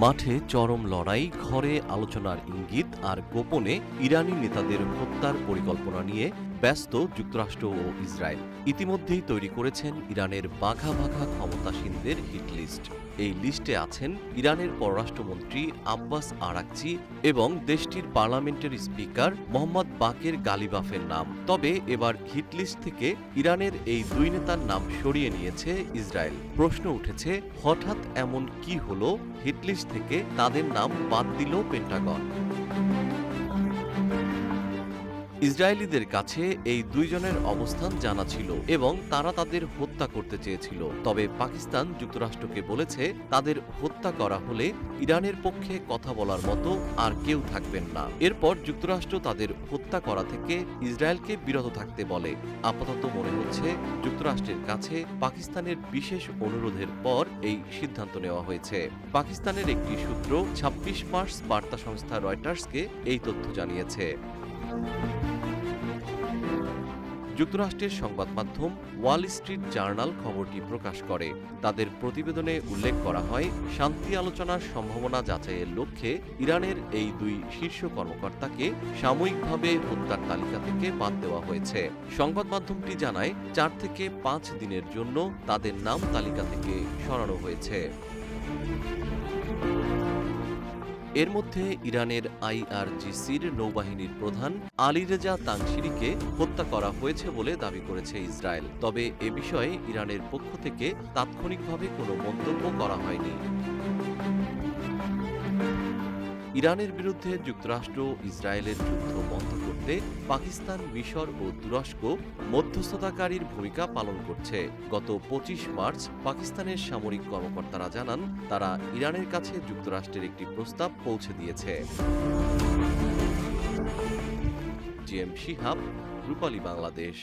মাঠে চরম লড়াই, ঘরে আলোচনার ইঙ্গিত আর গোপনে ইরানি নেতাদের হত্যার পরিকল্পনা নিয়ে ব্যস্ত যুক্তরাষ্ট্র ও ইসরায়েল। ইতিমধ্যেই তৈরি করেছেন ইরানের বাঘা বাঘা ক্ষমতাসীনদের হিট লিস্ট। এই লিস্টে আছেন ইরানের পররাষ্ট্রমন্ত্রী আব্বাস আরাকচি এবং দেশটির পার্লামেন্টের স্পিকার মোহাম্মদ বাকের গালিবাফের নাম। তবে এবার হিট লিস্ট থেকে ইরানের এই দুই নেতার নাম সরিয়ে নিয়েছে ইসরায়েল। প্রশ্ন উঠেছে, হঠাৎ এমন কি হলো হিটলিস্ট থেকে তাদের নাম বাদ দিল পেন্টাগন? ইসরায়েলিদের কাছে এই দুইজনের অবস্থান জানা ছিল এবং তারা তাদের হত্যা করতে চেয়েছিল। তবে পাকিস্তান যুক্তরাষ্ট্রকে বলেছে তাদের হত্যা করা হলে ইরানের পক্ষে কথা বলার মতো আর কেউ থাকবেন না। এরপর যুক্তরাষ্ট্র তাদের হত্যা করা থেকে ইসরায়েলকে বিরত থাকতে বলে। আপাতত মনে হচ্ছে যুক্তরাষ্ট্রের কাছে পাকিস্তানের বিশেষ অনুরোধের পর এই সিদ্ধান্ত নেওয়া হয়েছে। পাকিস্তানের একটি সূত্র ২৬ মার্চ বার্তা সংস্থা রয়টার্সকে এই তথ্য জানিয়েছে। যুক্তরাষ্ট্রের সংবাদ মাধ্যম ওয়াল স্ট্রিট জার্নাল খবরটি প্রকাশ করে। তাদের প্রতিবেদনে উল্লেখ করা হয়, শান্তি আলোচনার সম্ভাবনা যাচাইয়ের লক্ষ্যে ইরানের এই দুই শীর্ষ কর্মকর্তাকে সাময়িকভাবে হত্যার তালিকা থেকে বাদ দেওয়া হয়েছে। সংবাদ মাধ্যমটি জানায় ৪ থেকে ৫ দিনের জন্য তাদের নাম তালিকা থেকে সরানো হয়েছে। এর মধ্যে ইরানের আইআরজিসির নৌবাহিনীর প্রধান আলীরেজা তাংশিরিকে হত্যা করা হয়েছে বলে দাবি করেছে ইসরায়েল। তবে এ বিষয়ে ইরানের পক্ষ থেকে তাৎক্ষণিকভাবে কোনো মন্তব্য করা হয়নি। ইরানের বিরুদ্ধে যুক্তরাষ্ট্র ইসরায়েলের যুদ্ধ বন্ধ করতে পাকিস্তান, মিশর ও তুরস্ক মধ্যস্থতাকারীর ভূমিকা পালন করছে। গত ২৫ মার্চ পাকিস্তানের সামরিক কর্মকর্তারা জানান, তারা ইরানের কাছে যুক্তরাষ্ট্রের একটি প্রস্তাব পৌঁছে দিয়েছে। জিএম শিহাব, রূপালী বাংলাদেশ।